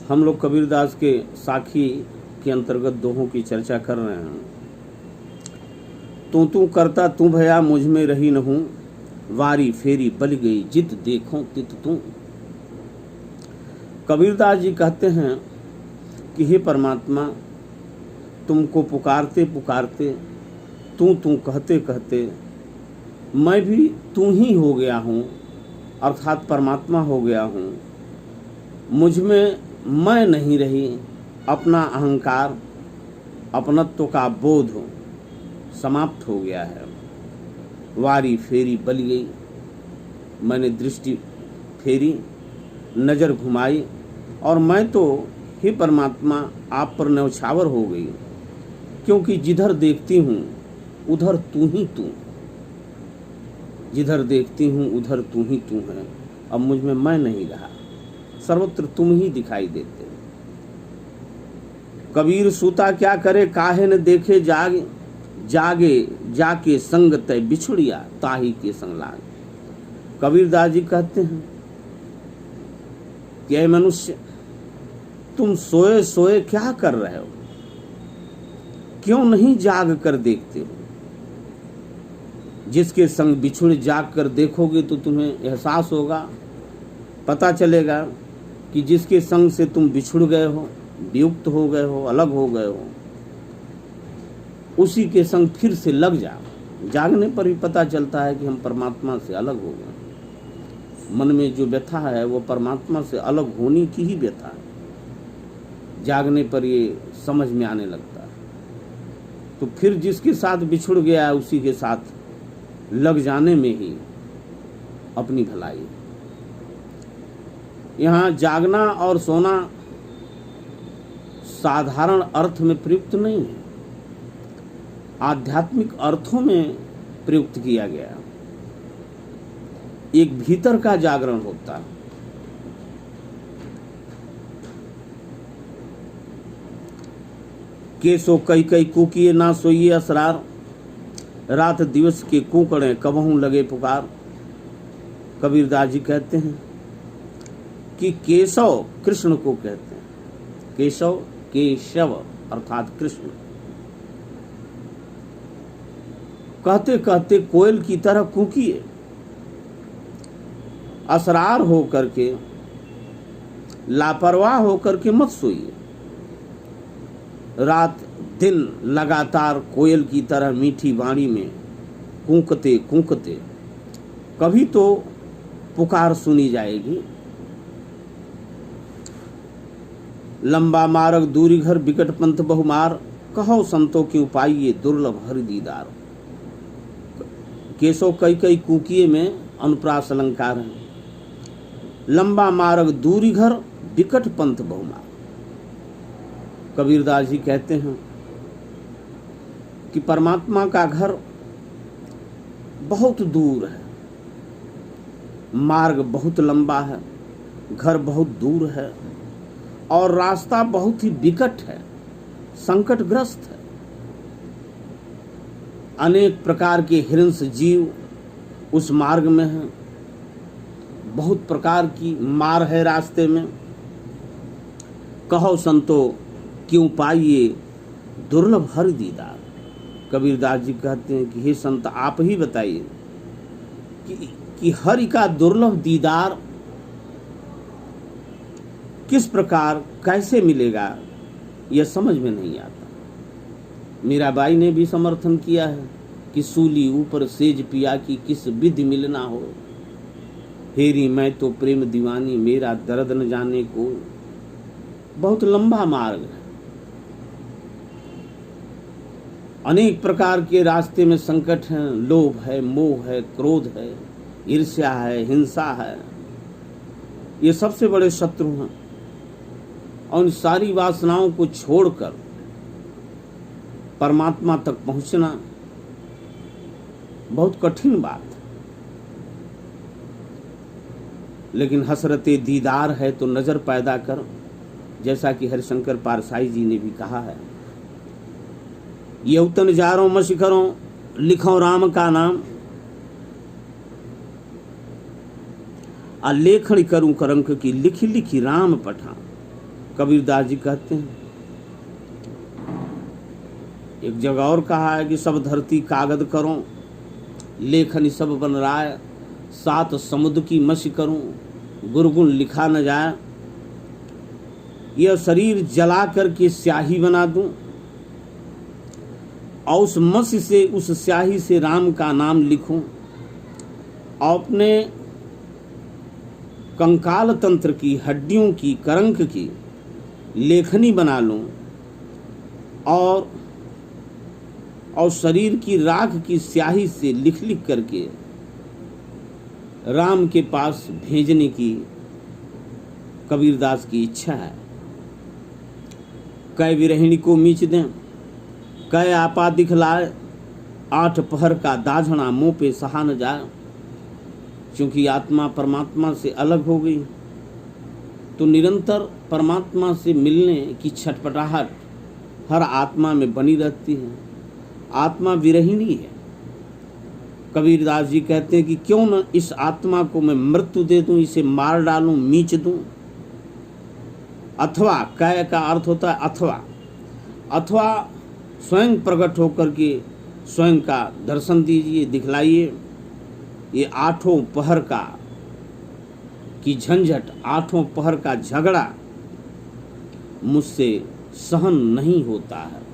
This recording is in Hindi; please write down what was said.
हम लोग कबीरदास के साखी के अंतर्गत दोहों की चर्चा कर रहे हैं। तू करता तू भया मुझ में रही न हूँ, वारी फेरी बल गई जित देखो तित तू। कबीरदास जी कहते हैं कि हे परमात्मा, तुमको पुकारते पुकारते तू कहते कहते मैं भी तू ही हो गया हूँ, अर्थात परमात्मा हो गया हूँ। मुझ में मैं नहीं रही, अपना अहंकार अपनत्व का बोध समाप्त हो गया है। वारी फेरी बल गई, मैंने दृष्टि फेरी, नज़र घुमाई और मैं तो हे परमात्मा आप पर न्यौछावर हो गई, क्योंकि जिधर देखती हूँ उधर तू ही तू, जिधर देखती हूँ उधर तू ही तू है। अब मुझ में मैं नहीं रहा, सर्वत्र तुम ही दिखाई देते। कबीर सूता क्या करे काहे न देखे, जागे जाके संग तय बिछुड़िया ताही के संग लाग। कबीरदास जी कहते हैं कि ऐ मनुष्य, तुम सोए सोए क्या कर रहे हो, क्यों नहीं जाग कर देखते हो। जिसके संग बिछुड़ जाग कर देखोगे तो तुम्हें एहसास होगा, पता चलेगा कि जिसके संग से तुम बिछुड़ गए हो, वियुक्त हो गए हो, अलग हो गए हो, उसी के संग फिर से लग जाओ। जागने पर भी पता चलता है कि हम परमात्मा से अलग हो गए। मन में जो व्यथा है वो परमात्मा से अलग होने की ही व्यथा है। जागने पर ये समझ में आने लगता है। तो फिर जिसके साथ बिछुड़ गया है उसी के साथ लग जाने में ही अपनी भलाई। यहाँ जागना और सोना साधारण अर्थ में प्रयुक्त नहीं है, आध्यात्मिक अर्थों में प्रयुक्त किया गया। एक भीतर का जागरण होता है। केसो कई कई कूकिए ना सोइए असरार, रात दिवस के कूकड़े कबहू लगे पुकार। कबीरदास जी कहते हैं कि केशव कृष्ण को कहते हैं, केशव केशव अर्थात कृष्ण। कहते कहते कोयल की तरह कूकिए, असरार होकर के, लापरवाह होकर के मत सोइए। रात दिन लगातार कोयल की तरह मीठी वाणी में कूकते कूकते कभी तो पुकार सुनी जाएगी। लंबा मार्ग दूरी घर बिकट पंथ बहुमार, कहो संतों के उपाय ये दुर्लभ हरि दीदार। केशव कई कई कूकिए में अनुप्रास अलंकार है। लंबा मार्ग दूरी घर बिकट पंथ बहुमार। कबीरदास जी कहते हैं कि परमात्मा का घर बहुत दूर है, मार्ग बहुत लंबा है, घर बहुत दूर है और रास्ता बहुत ही विकट है, संकटग्रस्त है। अनेक प्रकार के हिंस जीव उस मार्ग में हैं, बहुत प्रकार की मार है रास्ते में। कहो संतो क्यों पाइए दुर्लभ हरि दीदार। कबीरदास जी कहते हैं कि हे संत आप ही बताइए कि हरि का दुर्लभ दीदार किस प्रकार कैसे मिलेगा, यह समझ में नहीं आता। मीराबाई ने भी समर्थन किया है कि सूली ऊपर सेज पिया की किस विधि मिलना हो, हेरी मैं तो प्रेम दीवानी मेरा दर्द न जाने को। बहुत लंबा मार्ग है, अनेक प्रकार के रास्ते में संकट हैं, लोभ है, मोह है, क्रोध है, ईर्ष्या है, हिंसा है, ये सबसे बड़े शत्रु हैं। और उन सारी वासनाओं को छोड़कर परमात्मा तक पहुंचना बहुत कठिन बात है। लेकिन हसरते दीदार है तो नजर पैदा कर, जैसा कि हरिशंकर पारसाई जी ने भी कहा है। ये उतन जारो म शिखरों लिखो राम का नाम, आ लेखन करूं करंक की लिखी लिखी राम पठाऊं। कबीरदास जी कहते हैं, एक जगह और कहा है कि सब धरती कागज करो, लेखन सब बन रहा है, सात समुद्र की मसी करूं, गुरगुण लिखा न जाए, यह शरीर जला करके स्याही बना दूं, और उस मसी से, उस स्याही से राम का नाम लिखूं, और अपने कंकाल तंत्र की, हड्डियों की, करंक की लेखनी बना लूं, और शरीर की राख की स्याही से लिख लिख करके राम के पास भेजने की कबीरदास की इच्छा है। कै विरहिणी को मीच दें, कै आपा दिखलाए, 8 पहर का दाझना मुंह पे सहा न जाए। क्योंकि आत्मा परमात्मा से अलग हो गई, तो निरंतर परमात्मा से मिलने की छटपटाहट हर आत्मा में बनी रहती है। आत्मा विरहिणी है। कबीरदास जी कहते हैं कि क्यों न इस आत्मा को मैं मृत्यु दे दूं, इसे मार डालूं, मीच दूं। अथवा, कै का अर्थ होता है अथवा स्वयं प्रकट होकर के स्वयं का दर्शन दीजिए, दिखलाइए। ये 8 पहर का की झंझट, 8 पहर का झगड़ा मुझसे सहन नहीं होता है।